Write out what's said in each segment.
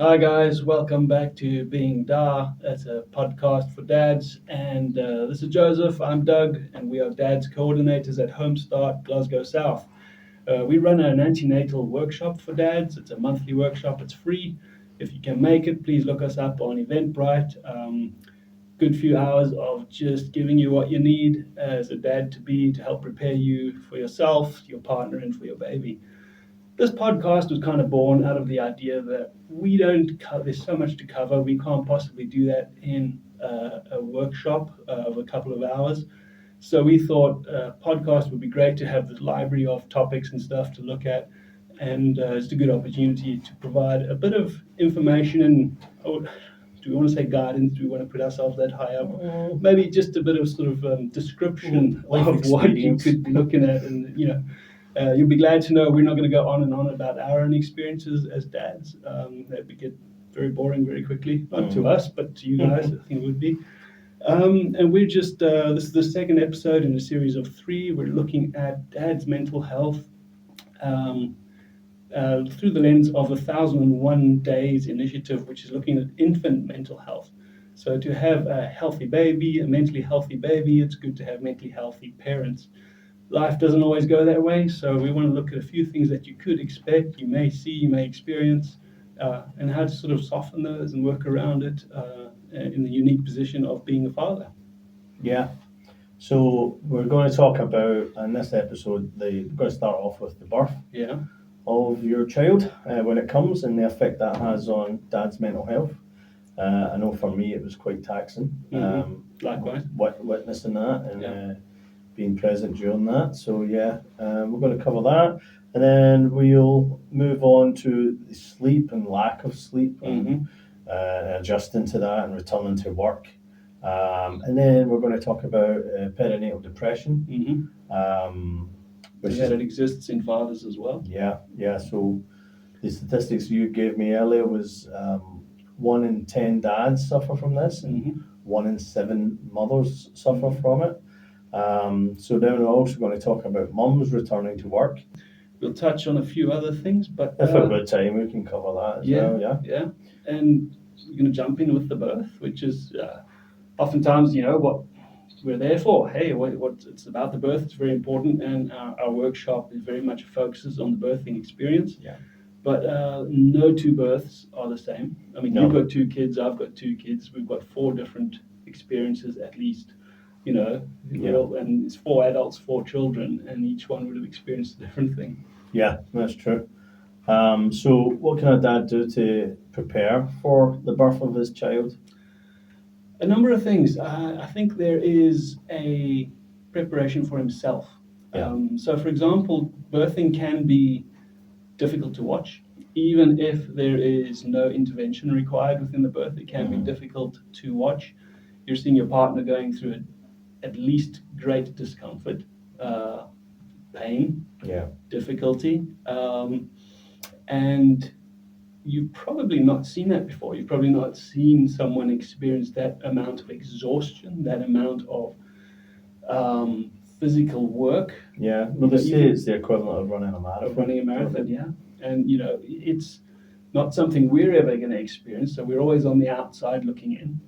Hi guys, welcome back to Being Da. That's a podcast for dads, and this is Joseph. I'm Doug, and we are dads coordinators at Homestart, Glasgow South. We run an antenatal workshop for dads. It's a monthly workshop. It's free. If you can make it, please look us up on Eventbrite. Good few hours of just giving you what you need as a dad to be to help prepare you for yourself, your partner, and for your baby. This podcast was kind of born out of the idea that we don't cover, there's so much to cover, we can't possibly do that in a workshop of a couple of hours. So we thought a podcast would be great to have this library of topics and stuff to look at, and it's a good opportunity to provide a bit of information and, do we want to say guidance? Do we want to put ourselves that high up? Maybe just a bit of sort of description Life of what you experience. could be looking at, and you'll be glad to know we're not going to go on and on about our own experiences as dads. That would get very boring very quickly. Not to us, but to you guys, I think it would be. And we're just, this is the second episode in a series of 3. We're looking at dad's mental health through the lens of the 1001 Days initiative, which is looking at infant mental health. So to have a healthy baby, a mentally healthy baby, it's good to have mentally healthy parents. Life doesn't always go that way, so we want to look at a few things that you could expect, you may see, you may experience, and how to sort of soften those and work around it in the unique position of being a father. Yeah. So we're going to talk about, in this episode, we're going to start off with the birth of your child when it comes and the effect that has on dad's mental health. I know for me it was quite taxing. Likewise. Witnessing that and being present during that. So we're going to cover that. And then we'll move on to the sleep and lack of sleep and adjusting to that and returning to work. And then we're going to talk about perinatal depression. Which it exists in fathers as well. Yeah. So the statistics you gave me earlier was 1 in 10 dads suffer from this, and 1 in 7 mothers suffer from it. So then we're also going to talk about mums returning to work. We'll touch on a few other things, but if a good time we can cover that as well. Yeah. And we're going to jump in with the birth, which is oftentimes, what we're there for. Hey, what it's about the birth. It's very important, and our workshop is very much focuses on the birthing experience. Yeah. But no 2 births are the same. I mean, You've got 2 kids, I've got 2 kids. We've got 4 different experiences at least. And it's 4 adults, 4 children, and each one would have experienced a different thing. Yeah, that's true. So what can a dad do to prepare for the birth of his child? A number of things. I think there is a preparation for himself. So, for example, birthing can be difficult to watch. Even if there is no intervention required within the birth, it can be difficult to watch. You're seeing your partner going through at least great discomfort, pain, difficulty, and you've probably not seen that before. You've probably not seen someone experience that amount of exhaustion, that amount of physical work. Yeah, well, they say it's the equivalent of running a marathon. And, it's not something we're ever going to experience, so we're always on the outside looking in.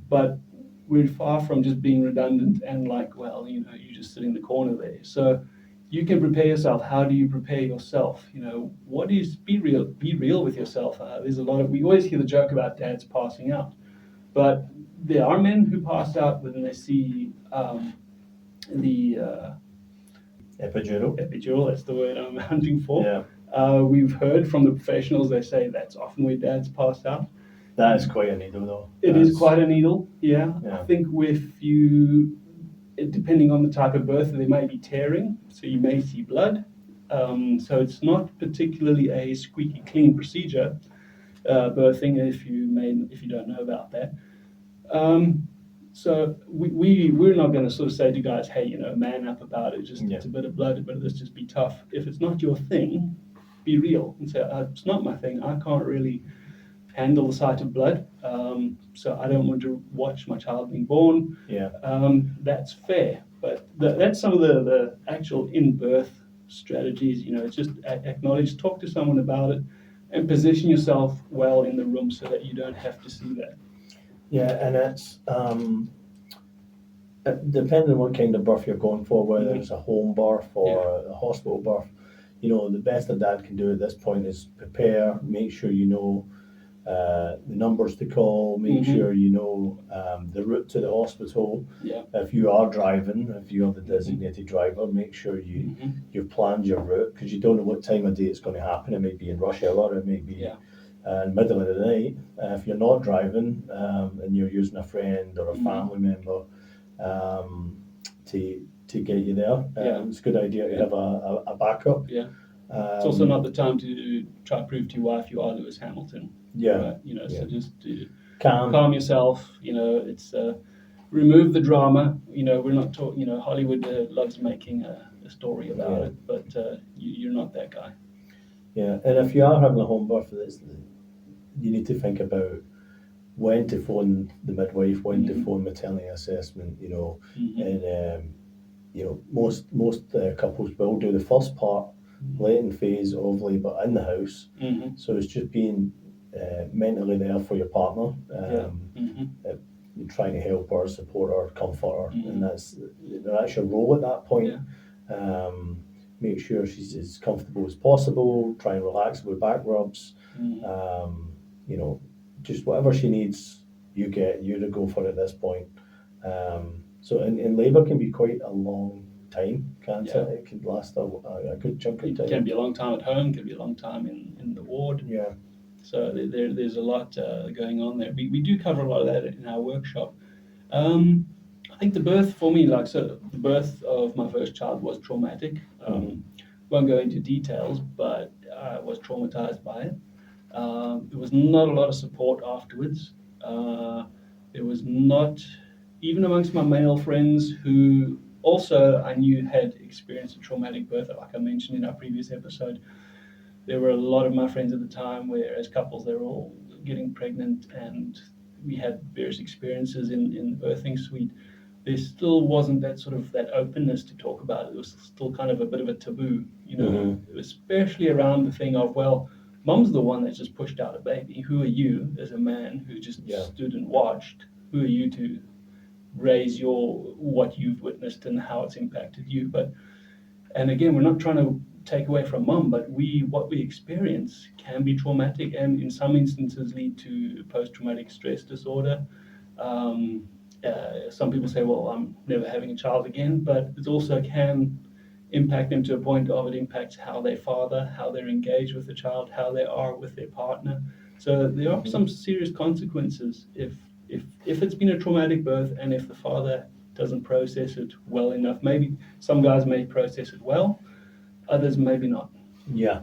But we're far from just being redundant and like, well, you just sit in the corner there. So you can prepare yourself. How do you prepare yourself? What is be real with yourself? There's a lot of, we always hear the joke about dads passing out, but there are men who pass out when they see the epidural. That's the word I'm hunting for. We've heard from the professionals, they say that's often where dads pass out. That is quite a needle, though. It is quite a needle, yeah. I think depending on the type of birth, there may be tearing, so you may see blood. So it's not particularly a squeaky clean procedure, birthing, if you don't know about that. So we're not going to sort of say to guys, hey, man up about it. It's a bit of blood, but let's just be tough. If it's not your thing, be real and say, it's not my thing. I can't really handle the sight of blood, so I don't want to watch my child being born. That's fair, but that's some of the actual in-birth strategies. It's just acknowledge, talk to someone about it, and position yourself well in the room so that you don't have to see that. Yeah, and it's depending on what kind of birth you're going for, whether it's a home birth or a hospital birth. You know, the best a dad can do at this point is prepare, make sure you know the numbers to call, make sure you know the route to the hospital. Yeah. If you are driving, if you're the designated driver, make sure you've planned your route, because you don't know what time of day it's going to happen. It may be in rush hour, it may be in the middle of the night. If you're not driving and you're using a friend or a family member to get you there, it's a good idea to have a backup. Yeah. It's also not the time to try to prove to your wife you are Lewis Hamilton. Yeah. Right? You know, so just to Calm yourself. You know, it's remove the drama. You know, we're not talking. You know, Hollywood loves making a story about it, but you're not that guy. Yeah, and if you are having a home birth, you need to think about when to phone the midwife, when to phone maternity assessment. You know, and you know, most couples will do the first part, latent phase of labour in the house. So it's just being mentally there for your partner, trying to help her, support her, comfort her, and that's your role at that point. Make sure she's as comfortable as possible. Try and relax with back rubs. You know, just whatever she needs, you to go for at this point. So, and labour can be quite a long time, can't it? It could last a good chunk of time. It can be a long time at home, can be a long time in the ward. Yeah. So there's a lot going on there. We do cover a lot of that in our workshop. I think the birth for me, the birth of my first child was traumatic. Won't go into details, but I was traumatized by it. There was not a lot of support afterwards. There was not, even amongst my male friends who also I knew had experienced a traumatic birth, like I mentioned in our previous episode. There were a lot of my friends at the time where, as couples, they were all getting pregnant, and we had various experiences in the birthing suite. There still wasn't that sort of that openness to talk about it. It was still kind of a bit of a taboo, you know, especially around the thing of, well, mom's the one that just pushed out a baby. Who are you as a man who just stood and watched? Who are you to raise what you've witnessed and how it's impacted you? And again, we're not trying to take away from mom, but what we experience can be traumatic, and in some instances lead to post-traumatic stress disorder. Some people say, well, I'm never having a child again, but it also can impact them to a point of it impacts how they father, how they're engaged with the child, how they are with their partner. So there are some serious consequences if it's been a traumatic birth, and if the father doesn't process it well enough. Maybe some guys may process it well, others maybe not. Yeah.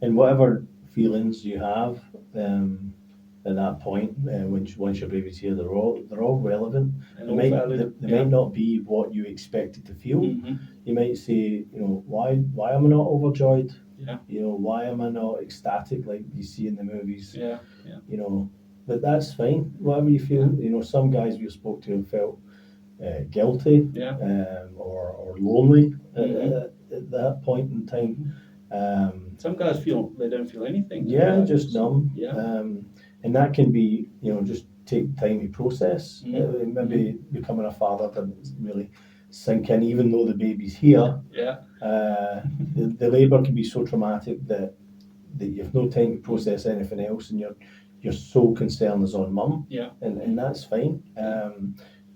And whatever feelings you have at that point, once your baby's here, they're all relevant. And they valid. might not be what you expected to feel. You might say, you know, why am I not overjoyed? You know, why am I not ecstatic like you see in the movies? You know, but that's fine. Whatever you feel. You know, some guys we spoke to have felt guilty or lonely at that point in time. Some guys feel they don't feel anything. Just numb. And that can be, you know, just take time to process. Maybe becoming a father doesn't really sink in, even though the baby's here. The labour can be so traumatic that you've no time to process anything else, and your sole concern is on mum. And that's fine.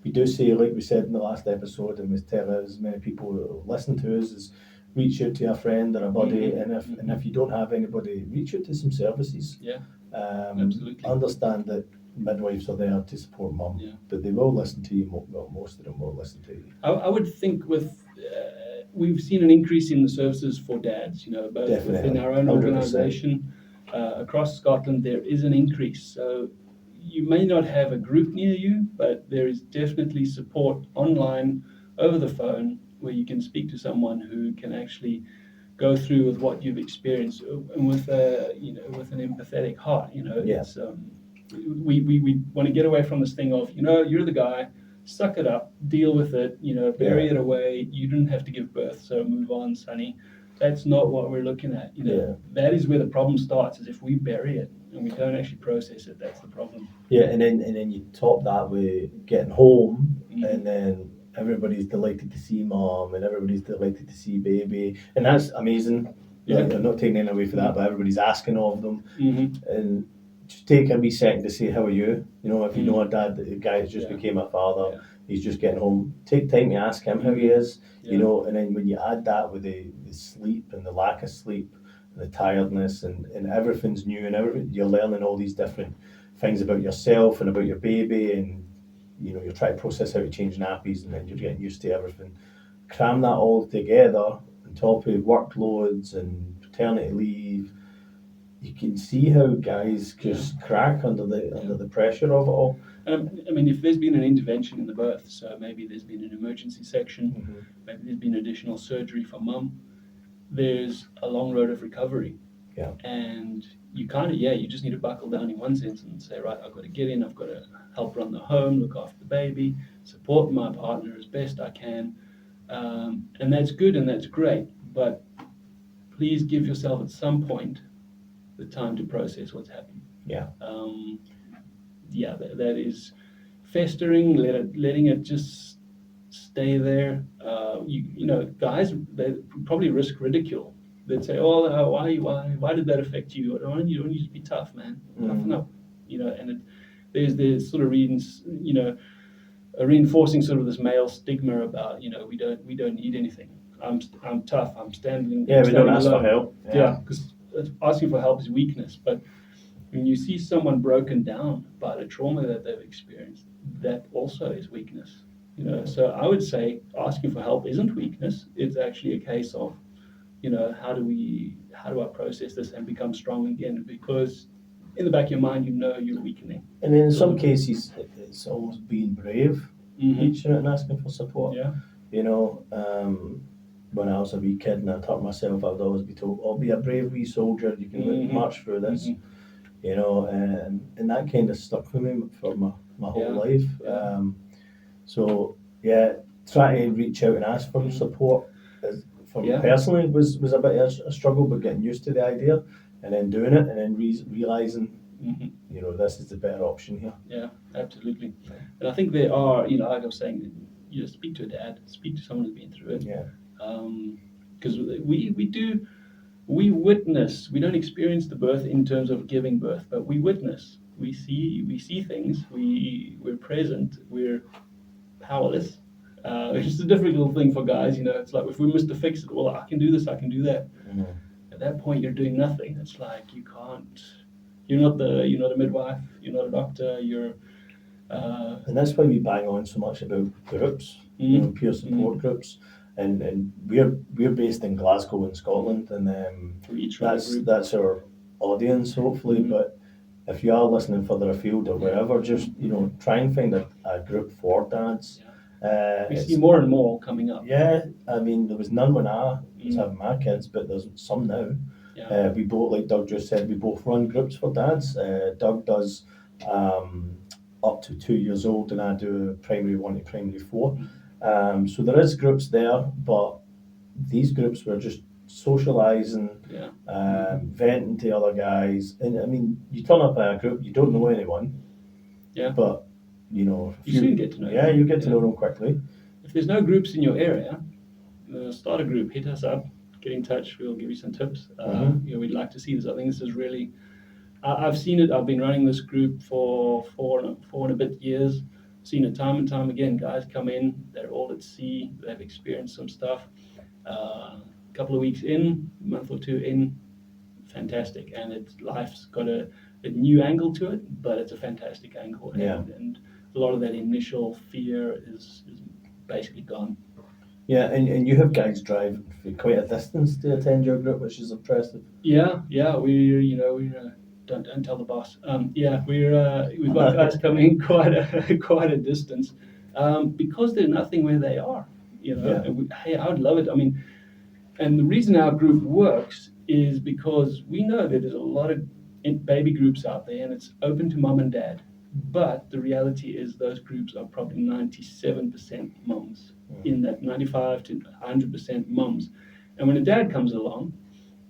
We do say, like we said in the last episode, and we tell as many people who listen to us, is reach out to a friend or a buddy, and if you don't have anybody, reach out to some services. Absolutely. Understand that midwives are there to support mum, but they will listen to you. Well, most of them will listen to you. I would think we've seen an increase in the services for dads, you know, both within our own 100%. Organisation across Scotland. There is an increase. So you may not have a group near you, but there is definitely support online, over the phone, where you can speak to someone who can actually go through with what you've experienced, and with an empathetic heart. You know, it's we want to get away from this thing of, you know, you're the guy, suck it up, deal with it, you know, bury it away. You didn't have to give birth, so move on, sonny. That's not what we're looking at. Yeah. That is where the problem starts. Is if we bury it and we don't actually process it, that's the problem. Yeah, and then you top that with getting home, Mhm. and then everybody's delighted to see mom, and everybody's delighted to see baby, and that's amazing. Yeah. Like, I'm not taking anything away from that, but everybody's asking of them, Mm-hmm. and just take a wee second to say, how are you? If you know a Mm. dad, the guy that just Yeah. became a father, Yeah. he's just getting home. Take time to ask him how he Mhm. is, Yeah. and then when you add that with the sleep and the lack of sleep, and the tiredness, and everything's new, and you're learning all these different things about yourself and about your baby, and you're trying to process how to change nappies, and then you're getting used to everything. Cram that all together on top of workloads and paternity leave. You can see how guys just crack under the pressure of it all. I mean, if there's been an intervention in the birth, so maybe there's been an emergency section, Mm-hmm. maybe there's been additional surgery for mum, there's a long road of recovery. Yeah. And you you just need to buckle down in one sense and say, right, I've got to get in, I've got to help run the home, look after the baby, support my partner as best I can. And that's good and that's great, but please give yourself at some point the time to process what's happened. Yeah. That is festering, letting it just stay there. Guys, they probably risk ridicule. They'd say, "Oh, why did that affect you? Don't you just be tough, man? Toughen up." And there's sort of reinforcing sort of this male stigma about we don't need anything. I'm tough. I'm standing. Yeah, we don't standing ask for alone. help. Yeah, because asking for help is weakness. But when you see someone broken down by the trauma that they've experienced, that also is weakness. So I would say asking for help isn't weakness. It's actually a case of, how do I process this and become strong again? Because in the back of your mind, you're weakening. And in some cases, it's almost being brave, Mm-hmm. reaching out and asking for support. Yeah. When I was a wee kid and I taught myself, I would always be told, "Oh, be a brave wee soldier. You can march through this." Mm-hmm. And that kind of stuck with me for my whole life. Yeah. Trying to reach out and ask for support for me personally was a bit of a struggle, but getting used to the idea and then doing it and then realizing, this is the better option here. Yeah, absolutely. And I think there are, like I was saying, speak to a dad, speak to someone who's been through it. Yeah. Because we witness. We don't experience the birth in terms of giving birth, but we witness. We see things. We're present. We're powerless. It's just a difficult thing for guys. It's like if we must fix it, well, I can do this, I can do that. Mm-hmm. At that point, you're doing nothing. It's like you can't. You're not a midwife. You're not a doctor. You're. And that's why we bang on so much about groups, peer support groups, and we're based in Glasgow in Scotland, and that's our audience hopefully. But if you are listening further afield or wherever, just try and find a group for dads. We see more and more coming up. Yeah, I mean there was none when I was having my kids, but there's some now. Yeah. We both, like Doug just said, we both run groups for dads. Doug does up to 2 years old, and I do primary 1 to primary 4. So there is groups there, but these groups were just socialising, venting to other guys. And I mean, you turn up at a group, you don't know anyone. Yeah. But you soon get to know. Yeah, you get to know them quickly. If there's no groups in your area, start a group. Hit us up. Get in touch. We'll give you some tips. We'd like to see this. I think this is really. I've seen it. I've been running this group for four and a bit years. Seen it time and time again. Guys come in. They're all at sea. They've experienced some stuff. A couple of weeks in, a month or 2 in, fantastic. And life's got a new angle to it, but it's a fantastic angle. And a lot of that initial fear is basically gone. Yeah, and you have guys drive quite a distance to attend your group, which is impressive. Yeah, we don't tell the boss. We've got guys coming quite a distance, because there's nothing where they are. And I would love it. I mean, and the reason our group works is because we know that there's a lot of baby groups out there, and it's open to mum and dad. But the reality is those groups are probably 97% mums, in that 95 to 100% mums. And when a dad comes along,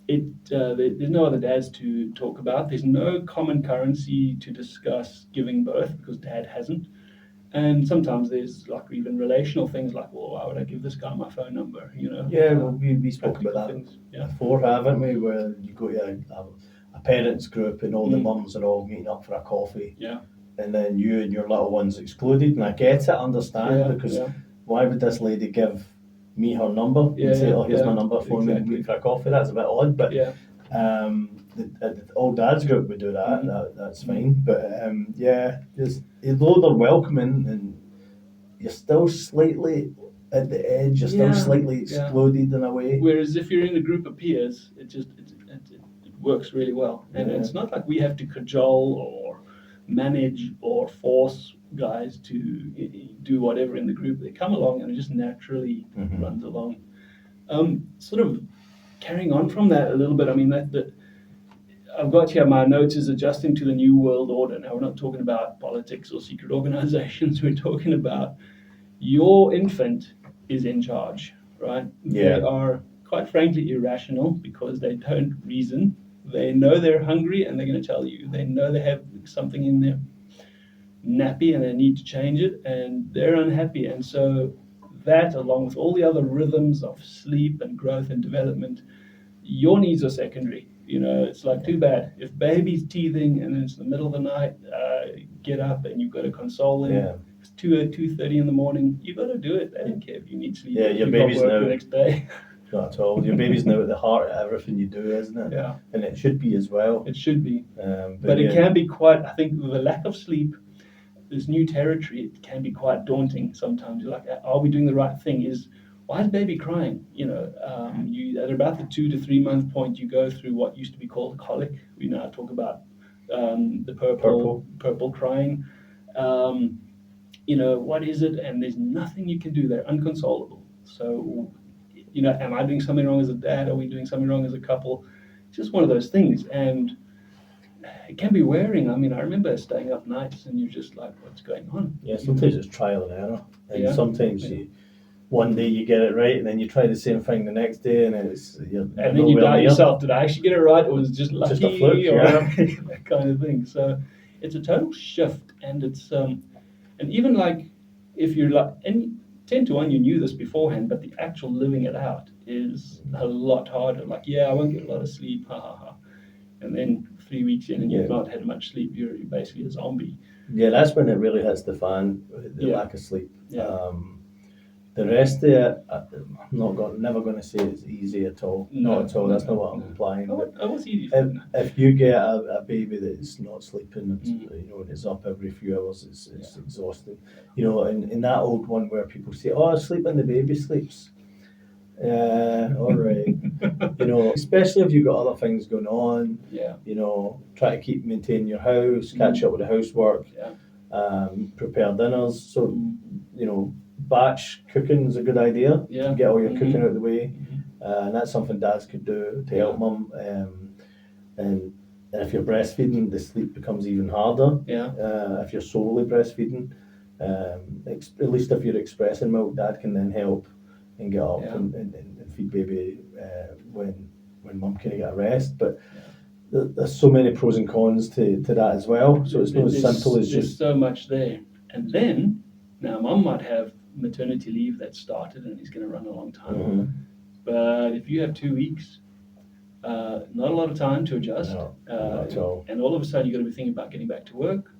there's no other dads to talk about. There's no common currency to discuss giving birth because dad hasn't. And sometimes there's like even relational things like, well, why would I give this guy my phone number? Yeah, well, we spoke about that things. Yeah. before, haven't we? Where you go to a parents group and all the mums are all meeting up for a coffee. Yeah. And then you and your little one's excluded. And I get it, understand, because why would this lady give me her number and say, oh, here's my number, phone me and meet for a coffee? That's a bit odd, but the old dads group would do that. That's fine. But although they're welcoming, and you're still slightly at the edge, you're still slightly excluded in a way. Whereas if you're in a group of peers, it works really well. And it's not like we have to cajole or manage or force guys to do whatever in the group. They come along and it just naturally runs along. Sort of carrying on from that a little bit, I mean, that I've got here, my notes is adjusting to the new world order. Now, we're not talking about politics or secret organizations. We're talking about your infant is in charge, right? Yeah. They are, quite frankly, irrational because they don't reason. They know they're hungry and they're going to tell you. They know they have something in their nappy and they need to change it, and they're unhappy. And so that, along with all the other rhythms of sleep and growth and development, your needs are secondary. It's like, too bad. If baby's teething and it's the middle of the night, get up and you've got to console him. Yeah. It's 2:30 in the morning. You've got to do it. They don't care if you need sleep. Yeah, your baby's now. The next day. Not at all. Your baby's now at the heart of everything you do, isn't it? Yeah. And it should be as well. It should be. But it can be quite, I think, with the lack of sleep, this new territory, it can be quite daunting sometimes. You're like, are we doing the right thing? Why is baby crying? You at about the 2 to 3 month point, you go through what used to be called colic. We now talk about the purple crying. What is it? And there's nothing you can do. They're unconsolable. So, am I doing something wrong as a dad? Are we doing something wrong as a couple? It's just one of those things. And it can be wearing. I mean, I remember staying up nights and you're just like, what's going on? Yeah, sometimes it's trial and error. And sometimes one day you get it right and then you try the same thing the next day and then you doubt yourself. Did I actually get it right, or was it just lucky? Just a fluke, that kind of thing. So it's a total shift, and it's and even like if you're like, and 10 to 1 you knew this beforehand, but the actual living it out is a lot harder. Like, I won't get a lot of sleep, and then 3 weeks in and you've not had much sleep, you're basically a zombie. Yeah, that's when it really hits the fan, the lack of sleep. The rest of it, I'm never going to say it's easy at all. Not at all. That's not what I'm implying. What's easy? If you get a baby that's not sleeping, and it's up every few hours, it's exhausting. In that old one where people say, "Oh, sleep when the baby sleeps." All right. Especially if you've got other things going on. Yeah. Try to maintain your house, catch up with the housework. Yeah. Prepare dinners. So, batch cooking is a good idea. Yeah. Get all your cooking out of the way. And that's something dads could do to help mum. And if you're breastfeeding, the sleep becomes even harder. Yeah. If you're solely breastfeeding, at least if you're expressing milk, dad can then help and get up and feed baby when mum can get a rest. But there's so many pros and cons to that as well. So it's not as simple as there's just so much there. And then now mum might have maternity leave that started and is going to run a long time. But if you have 2 weeks, not a lot of time to adjust. No, not at all. And all of a sudden you're going to be thinking about getting back to work.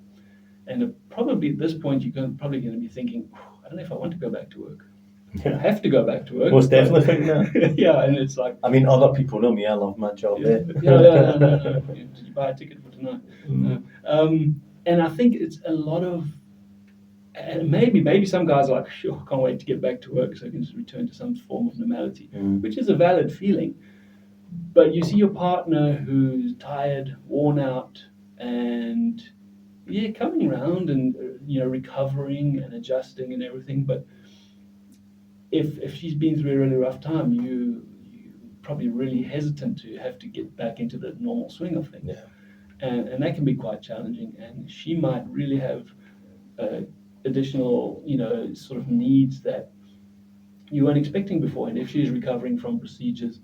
And probably at this point you're probably going to be thinking, I don't know if I want to go back to work. I have to go back to work. Most definitely think that. Yeah, and it's like, I mean, other people know me. I love my job. No. Did you buy a ticket for tonight? No. And I think it's a lot of, and maybe some guys are like, sure, I can't wait to get back to work so I can just return to some form of normality, which is a valid feeling. But you see your partner who's tired, worn out, and coming around and recovering and adjusting and everything. But if she's been through a really rough time, you probably really hesitant to have to get back into the normal swing of things. Yeah. And that can be quite challenging. And she might really have additional, sort of needs that you weren't expecting before. And if she's recovering from procedures,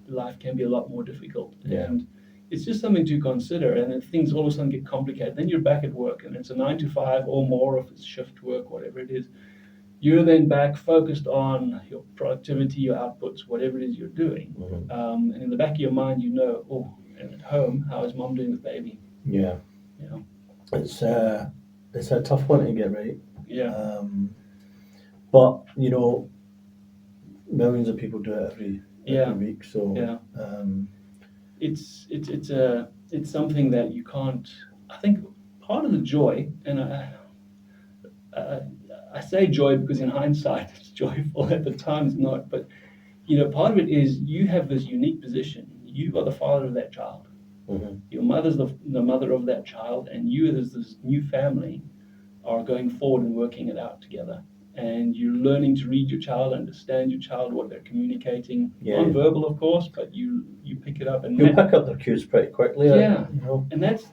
life can be a lot more difficult. Yeah. And it's just something to consider. And if things all of a sudden get complicated, then you're back at work, and it's a 9 to 5 or more, if it's shift work, whatever it is. You're then back focused on your productivity, your outputs, whatever it is you're doing. And in the back of your mind, and at home, how is mom doing with baby? Yeah. You know? It's a tough one to get right. Yeah. But millions of people do it every week. So Yeah. It's something that you can't. I think part of the joy, and I say joy because in hindsight it's joyful. At the time it's not. But part of it is you have this unique position. You are the father of that child. Your mother's the mother of that child, and you as this new family are going forward and working it out together. And you're learning to read your child, understand your child, what they're communicating. Non-verbal, of course, but you pick it up. And you'll pick up their cues pretty quickly. Yeah. And that's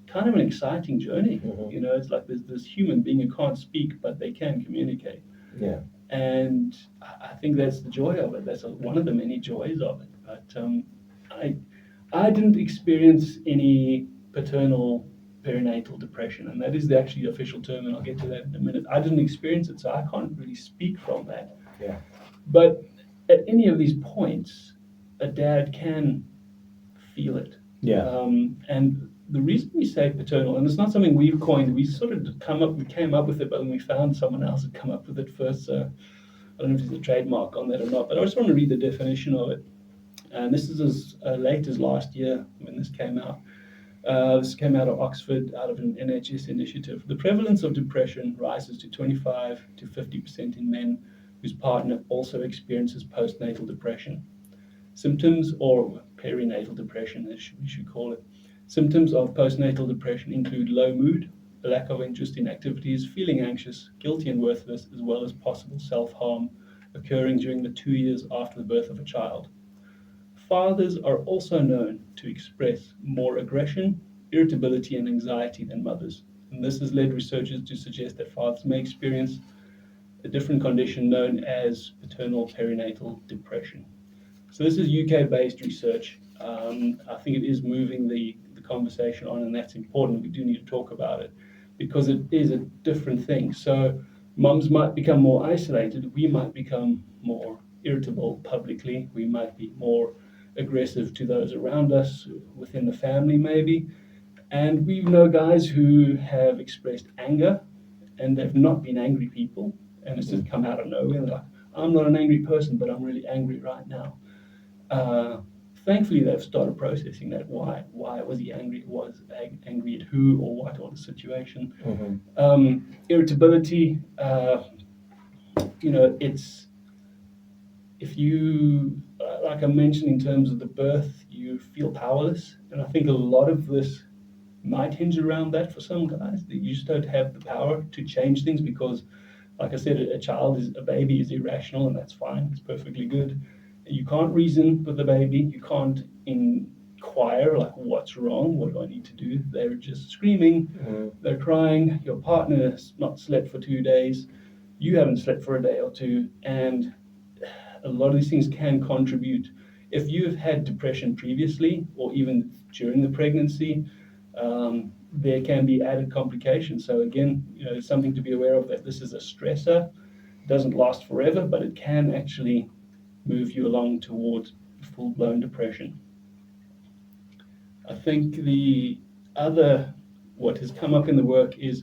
kind of an exciting journey. It's like there's this human being who can't speak, but they can communicate. Yeah. And I think that's the joy of it. That's one of the many joys of it. But I didn't experience any paternal perinatal depression, and that is actually the official term, and I'll get to that in a minute. I didn't experience it, so I can't really speak from that. Yeah. But at any of these points, a dad can feel it. Yeah. And the reason we say paternal, and it's not something we've coined, we came up with it, but then we found someone else had come up with it first, so I don't know if there's a trademark on that or not, but I just want to read the definition of it. And this is as late as last year when this came out. This came out of Oxford, out of an NHS initiative. The prevalence of depression rises to 25 to 50% in men whose partner also experiences postnatal depression. Symptoms, or perinatal depression, as we should call it. Symptoms of postnatal depression include low mood, a lack of interest in activities, feeling anxious, guilty and worthless, as well as possible self-harm occurring during the 2 years after the birth of a child. Fathers are also known to express more aggression, irritability, and anxiety than mothers. And this has led researchers to suggest that fathers may experience a different condition known as paternal perinatal depression. So this is UK-based research. I think it is moving the conversation on, and that's important. We do need to talk about it because it is a different thing. So mums might become more isolated. We might become more irritable publicly. We might be more aggressive to those around us, within the family maybe. And we know guys who have expressed anger, and they've not been angry people, and it's just come out of nowhere. They're like, I'm not an angry person, but I'm really angry right now. Thankfully, they've started processing that. Why was he angry? Was angry at who or what, or the situation? Irritability, it's, if you, like I mentioned in terms of the birth, you feel powerless. And I think a lot of this might hinge around that for some guys, that you just don't have the power to change things because, like I said, a baby is irrational, and that's fine. It's perfectly good. You can't reason with the baby. You can't inquire, like, what's wrong? What do I need to do? They're just screaming. They're crying. Your partner has not slept for 2 days. You haven't slept for a day or two. And a lot of these things can contribute. If you've had depression previously, or even during the pregnancy, there can be added complications. So again, it's something to be aware of, that this is a stressor. It doesn't last forever, but it can actually move you along towards full-blown depression. I think what has come up in the work is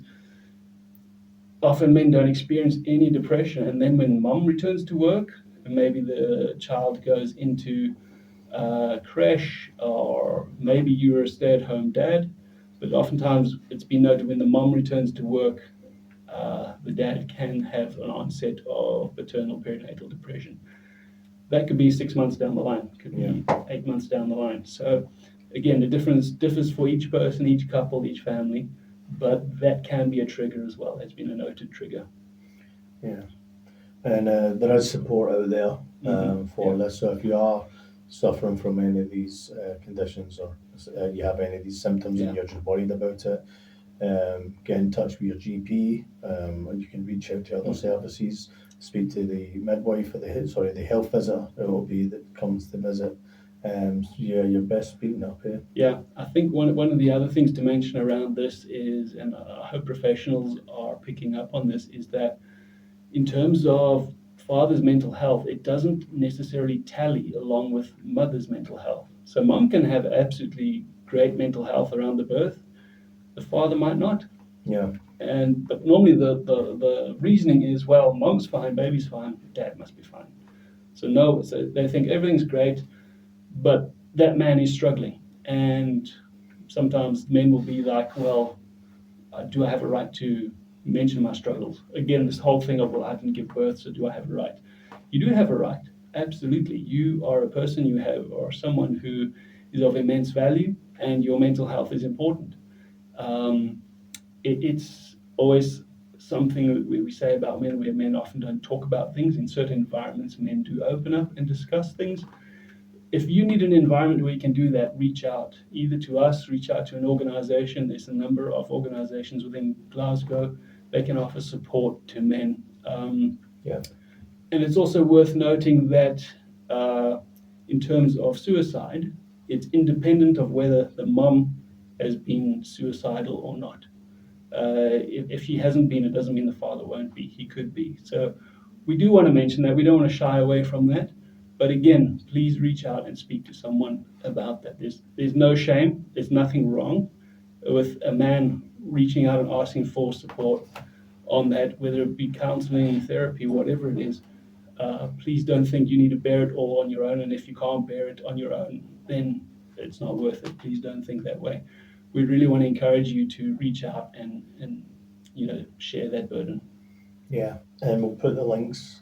often men don't experience any depression, and then when mom returns to work, and maybe the child goes into creche, or maybe you're a stay-at-home dad, but oftentimes it's been noted when the mom returns to work, the dad can have an onset of paternal perinatal depression. That could be 6 months down the line, could be 8 months down the line. So again, the difference differs for each person, each couple, each family, but that can be a trigger as well. It's been a noted trigger. Yeah. And there is support out there for this. So if you are suffering from any of these conditions, or you have any of these symptoms and you're just worried about it, get in touch with your GP, and you can reach out to other services, speak to the midwife or the health visitor it will be that comes to visit. So yeah, you're best speaking up here. Yeah, I think one of the other things to mention around this is, and I hope professionals are picking up on this, is that in terms of father's mental health, it doesn't necessarily tally along with mother's mental health. So mom can have absolutely great mental health around the birth, the father might not. Yeah. But normally the reasoning is, well, mom's fine, baby's fine, dad must be fine. So they think everything's great, but that man is struggling. And sometimes men will be like, well, do I have a right to mention my struggles? Again, this whole thing of, well, I didn't give birth, so do I have a right? You do have a right, absolutely. You are a person, or someone who is of immense value, and your mental health is important. It's always something that we say about men, where men often don't talk about things. In certain environments, men do open up and discuss things. If you need an environment where you can do that, reach out either to us, reach out to an organization. There's a number of organizations within Glasgow. They can offer support to men. Yeah. And it's also worth noting that in terms of suicide, it's independent of whether the mom has been suicidal or not. If he hasn't been, it doesn't mean the father won't be. He could be. So we do want to mention that. We don't want to shy away from that. But again, please reach out and speak to someone about that. There's no shame. There's nothing wrong with a man reaching out and asking for support on that, whether it be counseling, therapy, whatever it is. Please don't think you need to bear it all on your own. And if you can't bear it on your own, then it's not worth it. Please don't think that way. We really want to encourage you to reach out and share that burden. Yeah, and we'll put the links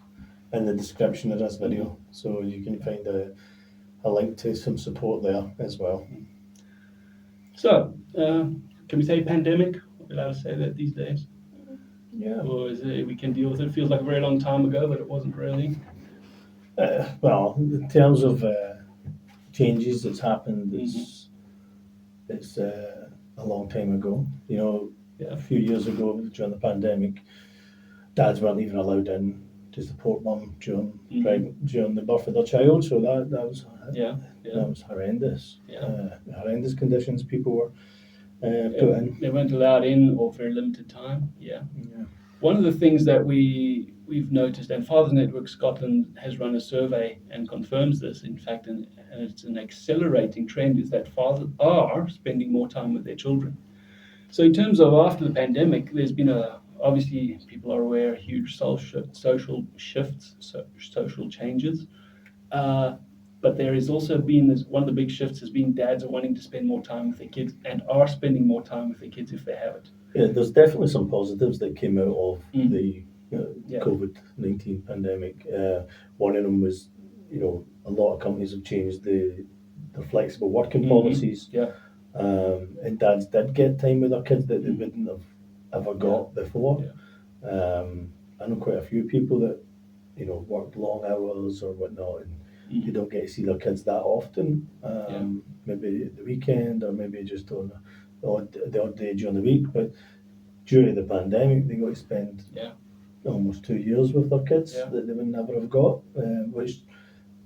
in the description of this video, so you can find a link to some support there as well. So, can we say pandemic? Are we allowed to say that these days? Yeah. Or is it, we can deal with it? It feels like a very long time ago, but it wasn't really. Well, in terms of changes that's happened, it's a long time ago. A few years ago during the pandemic, dads weren't even allowed in to support mum during the birth of their child. So that was horrendous. Yeah. Horrendous conditions people were put in. They weren't allowed in, or for a limited time. Yeah. One of the things that we've noticed, and Fathers Network Scotland has run a survey and confirms this, in fact, and it's an accelerating trend, is that fathers are spending more time with their children. So in terms of after the pandemic, there's been obviously people are aware, huge social shifts, social changes. But there has also been one of the big shifts has been dads are wanting to spend more time with their kids and are spending more time with their kids if they have it. Yeah, there's definitely some positives that came out of the COVID-19 pandemic. One of them was, a lot of companies have changed their flexible working policies. Yeah. And dads did get time with their kids that they wouldn't have ever got before. Yeah. I know quite a few people that, worked long hours or whatnot, and they don't get to see their kids that often. Maybe at the weekend, or maybe just on the odd day during the week. But during the pandemic, they got to spend almost 2 years with their kids that they would never have got, which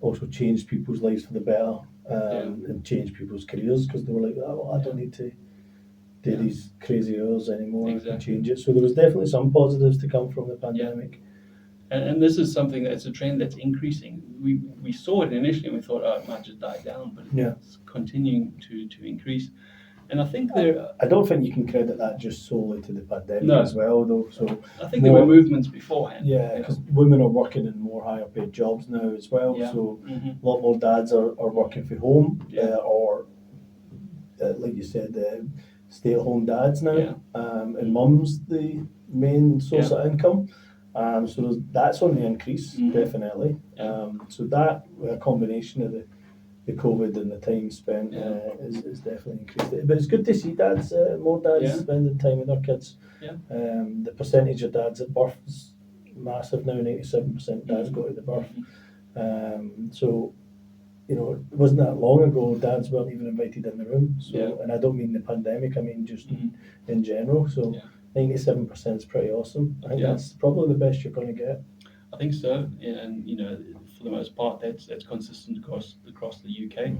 also changed people's lives for the better, and changed people's careers, because they were like, oh, well, I don't need to do these crazy hours anymore. I can change it. So there was definitely some positives to come from the pandemic. And this is something that's a trend that's increasing. We saw it initially and we thought, oh, it might just die down, but it's continuing to increase. And I think I don't think you can credit that just solely to the pandemic as well, though. So I think there were movements beforehand. Yeah, because women are working in more higher paid jobs now as well. Yeah. So a lot more dads are working from home, or like you said, stay-at-home dads now, and mum's the main source of income. So that's on the increase, definitely. So that, a combination of the COVID and the time spent, is definitely increased. But it's good to see dads, more dads spending time with their kids. The percentage of dads at birth is massive now. 97% dads go to the birth. So it wasn't that long ago, dads weren't even invited in the room. So, Yeah. and I don't mean the pandemic, I mean just Mhm. in general. So, Yeah. 97% is pretty awesome. I think Yeah. that's probably the best you're going to get. I think so, and for the most part, that's consistent across the UK.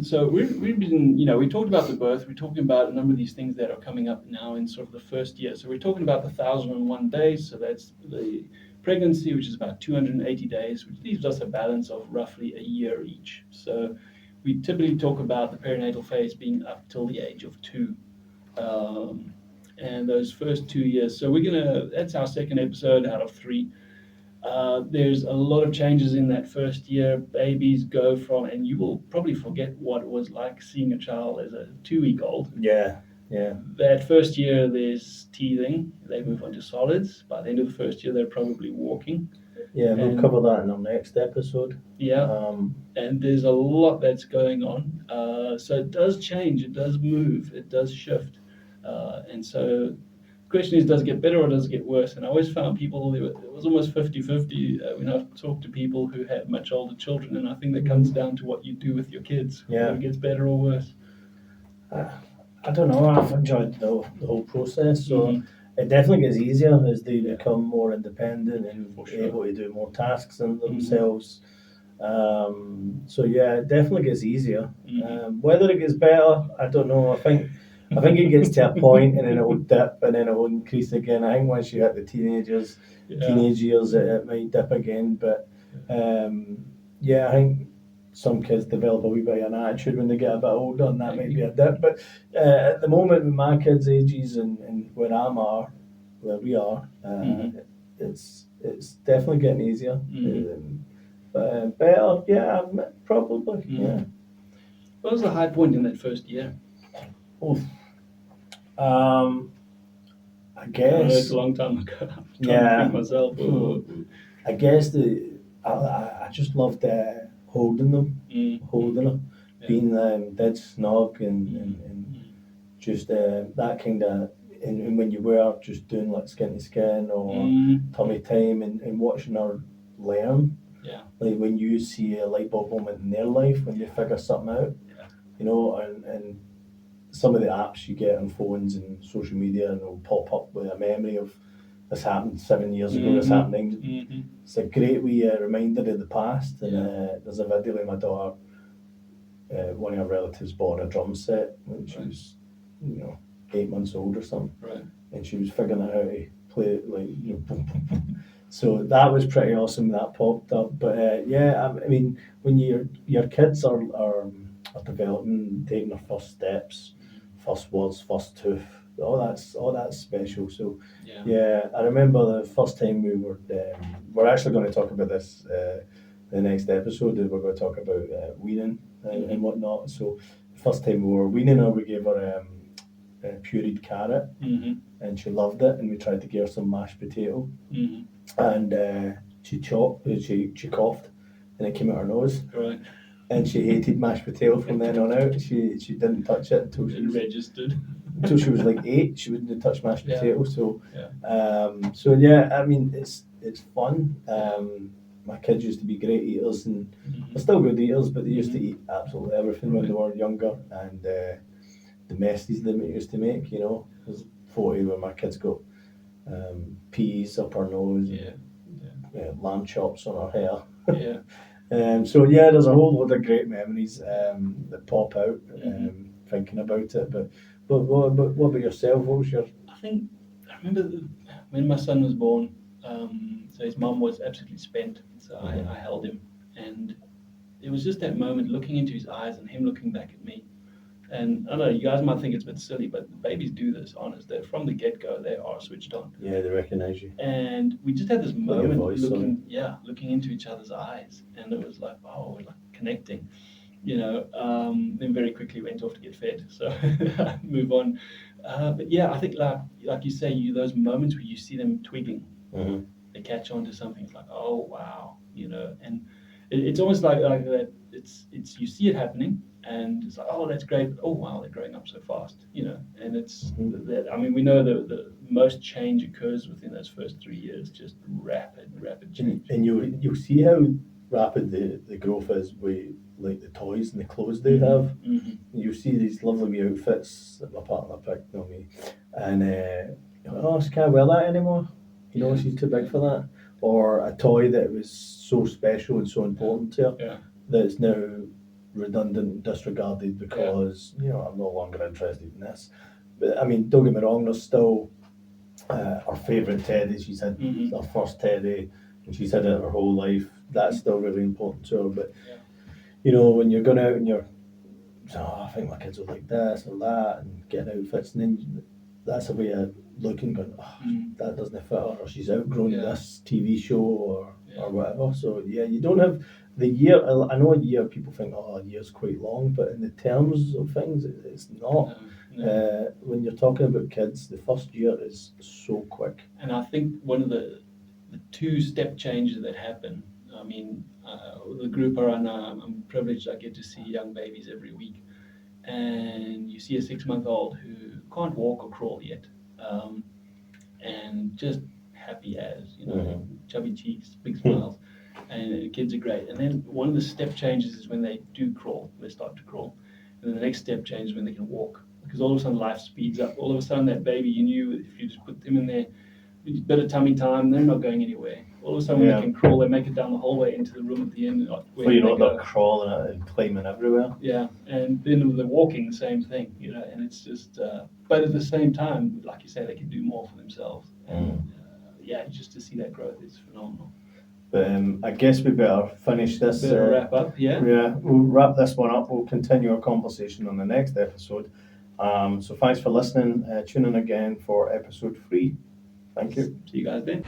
So we've been, we talked about the birth. We're talking about a number of these things that are coming up now in sort of the first year. So we're talking about the 1,001 days. So that's the pregnancy, which is about 280 days, which leaves us a balance of roughly a year each. So we typically talk about the perinatal phase being up till the age of 2. And those first 2 years. So that's our second episode out of 3. There's a lot of changes in that first year. Babies go from, and you will probably forget what it was like seeing a child as a 2-week-old. Yeah, yeah. That first year, there's teething. They move on to solids. By the end of the first year, they're probably walking. Yeah, we'll And- cover that in our next episode. Yeah, and there's a lot that's going on. So it does change, it does move, it does shift. And so the question is, does it get better or does it get worse? And I always found people, it was almost 50-50 when I talked to people who had much older children. And I think that comes down to what you do with your kids, Yeah. whether it gets better or worse. I don't know, I've enjoyed the whole process. So Mhm. it definitely gets easier as they Yeah. become more independent and For sure. able to do more tasks themselves. So yeah, it definitely gets easier. Mhm. Whether it gets better, I don't know. I think it gets to a point and then it will dip and then it will increase again. I think once you hit the teenage years, it might dip again. But yeah, I think some kids develop a wee bit of an attitude when they get a bit older, and that might be a dip. But at the moment, with my kids' ages and where we are, Mhm. it's definitely getting easier. Mhm. But better, yeah, probably, yeah. What was the high point in that first year? Oof. I I know guess. it's a long time ago. I'm trying to Yeah. think myself. I guess I just loved holding them, Yeah. being dead snug and Mhm. just that kind of, and when you were just doing like skin to skin or Mhm. tummy time and watching her learn, Yeah. like when you see a light bulb moment in their life when they figure something out, Yeah. and some of the apps you get on phones and social media and it'll pop up with a memory of this happened 7 years ago, this happening. Mhm. It's a great wee reminder of the past. And Yeah. there's a video of my daughter, one of her relatives bought a drum set when she Right. was, 8 months old or something. Right. And she was figuring out how to play it, like, boom, boom, boom. So that was pretty awesome. That popped up. But yeah, I mean, when your kids are developing, taking their first steps, first words, first tooth, all that's special. So Yeah. yeah, I remember the first time we're actually going to talk about this the next episode. We're going to talk about weaning and whatnot. So the first time we were weaning her, we gave her a pureed carrot, and she loved it. And we tried to give her some mashed potato, and she coughed, and it came out her nose. Right. And she hated mashed potato from then on out. She didn't touch it until It registered. until she was like 8. She wouldn't touch mashed Yeah. potato. So Yeah. so yeah, I mean it's fun. My kids used to be great eaters, and they're still good eaters, but they used to eat absolutely everything when they were younger. And the messes they used to make, there's 40 where my kids got peas up her nose, and lamb chops on her hair. Yeah. So yeah, there's a whole load of great memories that pop out thinking about it. But what about yourself? What was your? I remember when my son was born. So his mum was absolutely spent. So I held him, and it was just that moment looking into his eyes and him looking back at me. And I don't know, you guys might think it's a bit silly, but babies do this, honest. They're from the get-go, they are switched on. Yeah, they recognise you. And we just had this moment voice, looking into each other's eyes. And it was like, oh, we're like connecting, then very quickly went off to get fed. So move on. But yeah, I think like you say, those moments where you see them twigging, they catch on to something. It's like, oh, wow, and it's almost like that. It's you see it happening, and it's like, oh, that's great. But, oh, wow, they're growing up so fast, And it's that. I mean, we know the most change occurs within those first 3 years, just rapid change. And you'll see how rapid the growth is with like the toys and the clothes they have. Mhm. You see these lovely wee outfits that my partner picked, not me, and you're like, oh, she can't wear that anymore. You know, Yeah. she's too big for that. Or a toy that was so special and so important to her Yeah. that it's now redundant and disregarded because I'm no longer interested in this. But I mean, don't get me wrong, there's still her favourite teddy. She's had Mhm. her first teddy, and she's had it her whole life. That's still really important to her. But Yeah. when you're going out and you're, I think my kids will like this or that, and getting outfits, and then that's a way of looking, going, that doesn't fit her, or she's outgrown this TV show or whatever. So you don't have the year. I know a year, people think, oh, a year's quite long, but in the terms of things, it's not. No. When you're talking about kids, the first year is so quick. And I think one of the two step changes that happen, I mean, the group I run, I'm privileged, I get to see young babies every week. And you see a 6-month-old who can't walk or crawl yet, and just happy as, chubby cheeks, big smiles, and the kids are great. And then one of the step changes is when they do crawl, they start to crawl. And then the next step change is when they can walk, because all of a sudden life speeds up. All of a sudden that baby, you knew if you just put them in there, a bit of tummy time, they're not going anywhere. All of a sudden when they can crawl, they make it down the hallway into the room at the end. They're crawling and climbing everywhere. Yeah, and then with the walking, the same thing, and it's just, but at the same time, like you say, they can do more for themselves. And just to see that growth is phenomenal. But I guess we better finish this. Better wrap up, yeah. Yeah, we'll wrap this one up. We'll continue our conversation on the next episode. So thanks for listening. Tune in again for episode 3. Thank you. See you guys then.